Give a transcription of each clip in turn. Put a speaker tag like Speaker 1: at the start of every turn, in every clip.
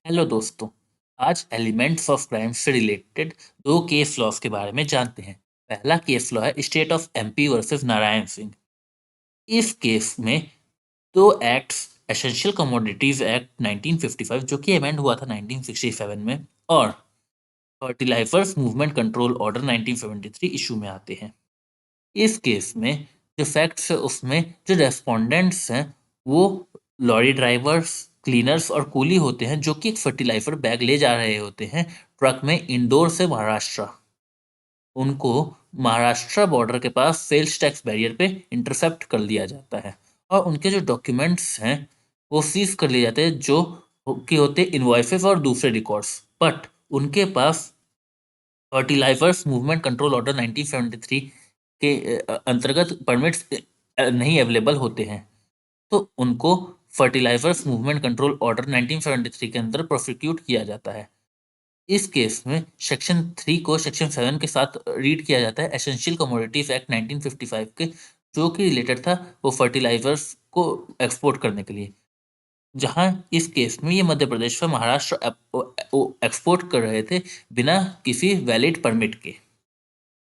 Speaker 1: Hello दोस्तों। आज elements of crime से रिलेटेड दो केस लॉस के बारे में जानते हैं। पहला केस लॉ है state of MP versus Narayan Singh. इस केस में दो एक्ट्स, एसेंशियल कमोडिटीज एक्ट 1955 जो कि अमेंड हुआ था 1967 में, और fertilizers movement control order 1973 issue में आते हैं। इस केस में जो फैक्ट्स है उसमें जो रेस्पोंडेंट्स हैं वो लॉरी ड्राइवर्स, क्लीनर्स और कूली होते हैं जो कि एक फर्टिलाइजर बैग ले जा रहे होते हैं ट्रक में इंदौर से महाराष्ट्र। उनको महाराष्ट्र बॉर्डर के पास सेल्स टैक्स बैरियर पे इंटरसेप्ट कर लिया जाता है और उनके जो डॉक्यूमेंट्स हैं वो सीज कर लिए जाते हैं जो कि होते इनवॉइसेस और दूसरे रिकॉर्ड्स। बट उनके पास फर्टिलाइजर्स मूवमेंट कंट्रोल ऑर्डर 1973 के अंतर्गत परमिट्स नहीं अवेलेबल होते हैं, तो उनको फर्टिलाइजर्स मूवमेंट कंट्रोल ऑर्डर 1973 के अंदर प्रोसिक्यूट किया जाता है। इस केस में सेक्शन 3 को सेक्शन 7 के साथ रीड किया जाता है एसेंशियल कमोडिटीज एक्ट 1955 के, जो कि रिलेटेड था वो फर्टिलाइजर्स को एक्सपोर्ट करने के लिए। जहां इस केस में ये मध्य प्रदेश से महाराष्ट्र एक्सपोर्ट कर रहे थे बिना किसी वैलिड परमिट के।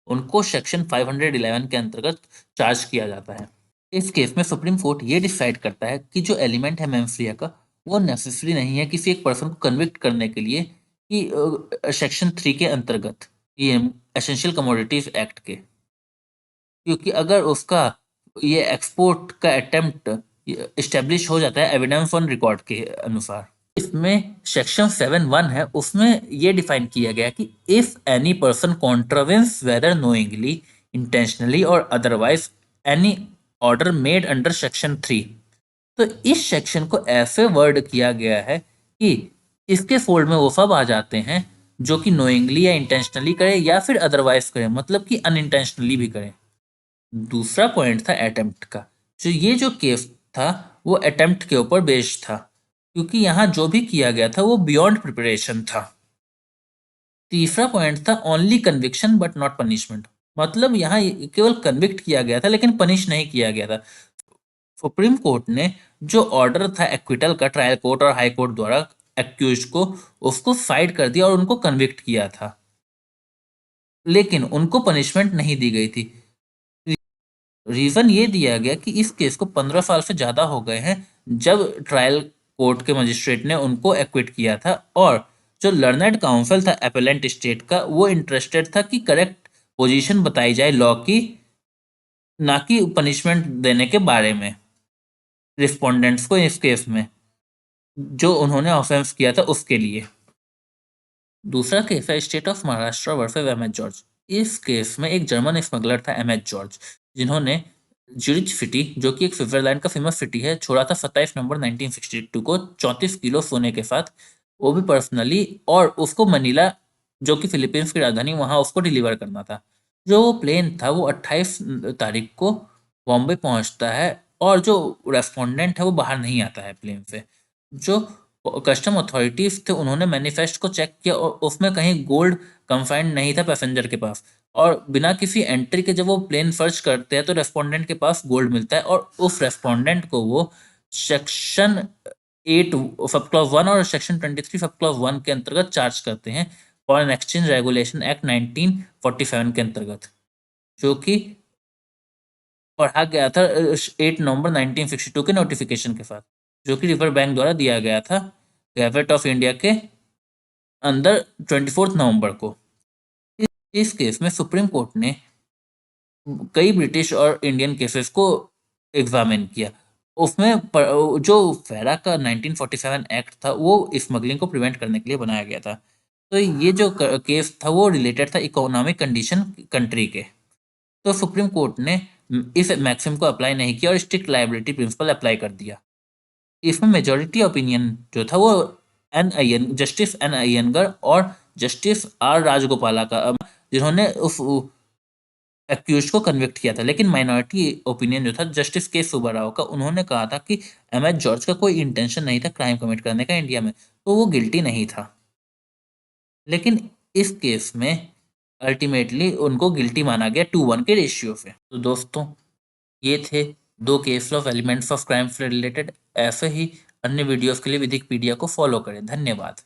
Speaker 1: उनको सेक्शन 511 के अंतर्गत चार्ज किया जाता है। इस केस में सुप्रीम कोर्ट ये डिसाइड करता है कि जो एलिमेंट है मेंफरिया का वो नेसेसरी नहीं है किसी एक पर्सन को कन्विक्ट करने के लिए कि सेक्शन 3 के अंतर्गत, ये एसेंशियल कमोडिटीज एक्ट के, क्योंकि अगर उसका ये एक्सपोर्ट का अटेम्प्ट इस्टेब्लिश हो जाता है एविडेंस ऑन रिकॉर्ड के अनुसार। इसमें सेक्शन 7(1) है, उसमें ये डिफाइन किया गया कि if any person contravenes whether knowingly, intentionally और otherwise any order made under section 3, तो इस सेक्शन को ऐसे वर्ड किया गया है कि इसके फोल्ड में वो सब आ जाते हैं जो कि नोइंगली या इंटेंशनली करे या फिर अदरवाइज करे, मतलब कि अनइंटेंशनली भी करे। दूसरा पॉइंट था अटेम्प्ट का। जो केस था वो अटेम्प्ट के ऊपर बेस्ड था, क्योंकि यहाँ जो भी किया गया था वो बियॉन्ड प्रिपरेशन था। तीसरा पॉइंट था only conviction but not punishment, मतलब यहाँ केवल कन्विक्ट किया गया था लेकिन पनिश नहीं किया गया था। सुप्रीम कोर्ट ने जो ऑर्डर था एक्विटल का ट्रायल कोर्ट और हाई कोर्ट द्वारा एक्यूज को, उसको साइड कर दिया और उनको कन्विक्ट किया था, लेकिन उनको पनिशमेंट नहीं दी गई थी। रीजन ये दिया गया कि इस केस को 15 साल से ज्यादा हो गए हैं जब ट्रायल कोर्ट के मजिस्ट्रेट ने उनको एक्विट किया था, और जो लर्नड काउंसिल था अपेलेंट स्टेट का वो इंटरेस्टेड था कि करेक्ट पोजीशन बताई जाए लॉ की, ना कि पनिशमेंट देने के बारे में रिस्पोंडेंट्स को इस केस में जो उन्होंने ऑफेंस किया था उसके लिए। दूसरा केस है state of Maharashtra versus M H George. इस केस में एक जर्मन स्मगलर था एम एच जॉर्ज, जिन्होंने ज्यूरिच सिटी, जो कि एक स्विट्जरलैंड का फेमस सिटी है, छोड़ा था 27 नवंबर 1962 को 34 किलो सोने के साथ, वो भी पर्सनली, और उसको मनीला, जो कि फिलीपींस की राजधानी, वहां उसको डिलीवर करना था। जो वो प्लेन था वो 28 तारीख को बॉम्बे पहुंचता है, और जो रेस्पोंडेंट है वो बाहर नहीं आता है प्लेन से। जो कस्टम अथॉरिटीज थे उन्होंने मैनिफेस्ट को चेक किया और उसमें कहीं गोल्ड कंफाइंड नहीं था पैसेंजर के पास, और बिना किसी एंट्री के जब वो प्लेन सर्च करते हैं तो रेस्पोंडेंट के पास गोल्ड मिलता है, और उस रेस्पोंडेंट को वो सेक्शन 8 सब क्लॉज 1 और सेक्शन 23 सब क्लॉज 1 के अंतर्गत चार्ज करते हैं फॉरेन एक्सचेंज रेगुलेशन एक्ट 1947 के अंतर्गत, जो कि पढ़ा गया था 8 नवंबर 1962 के नोटिफिकेशन के साथ, जो कि रिजर्व बैंक द्वारा दिया गया था गैजेट ऑफ इंडिया के अंदर 24 नवंबर को। इस केस में सुप्रीम कोर्ट ने कई ब्रिटिश और इंडियन केसेस को एग्जामिन किया। उसमें जो फेरा का 1947 एक्ट था वो स्मगलिंग को प्रिवेंट करने के लिए बनाया गया था। तो ये जो केस था वो रिलेटेड था इकोनॉमिक कंडीशन कंट्री के। तो सुप्रीम कोर्ट ने इस मैक्सिम को अप्लाई नहीं किया और स्ट्रिक्ट लायबिलिटी प्रिंसिपल अप्लाई कर दिया। इसमें मेजॉरिटी ओपिनियन जो था वो जस्टिस एन अय्यंगर और जस्टिस आर राजगोपाला का, जिन्होंने उस एक्यूज को कन्विक्ट किया था। लेकिन माइनॉरिटी ओपिनियन जो था जस्टिस के सुब्बाराव का, उन्होंने कहा था कि एम एच जॉर्ज का कोई इंटेंशन नहीं था क्राइम कमिट करने का इंडिया में, तो वो गिल्टी नहीं था। लेकिन इस केस में अल्टीमेटली उनको गिल्टी माना गया 2-1 के रेशियो से। तो दोस्तों, ये थे दो case of elements of crime से रिलेटेड। ऐसे ही अन्य वीडियोस के लिए विधिकपीडिया को फॉलो करें। धन्यवाद।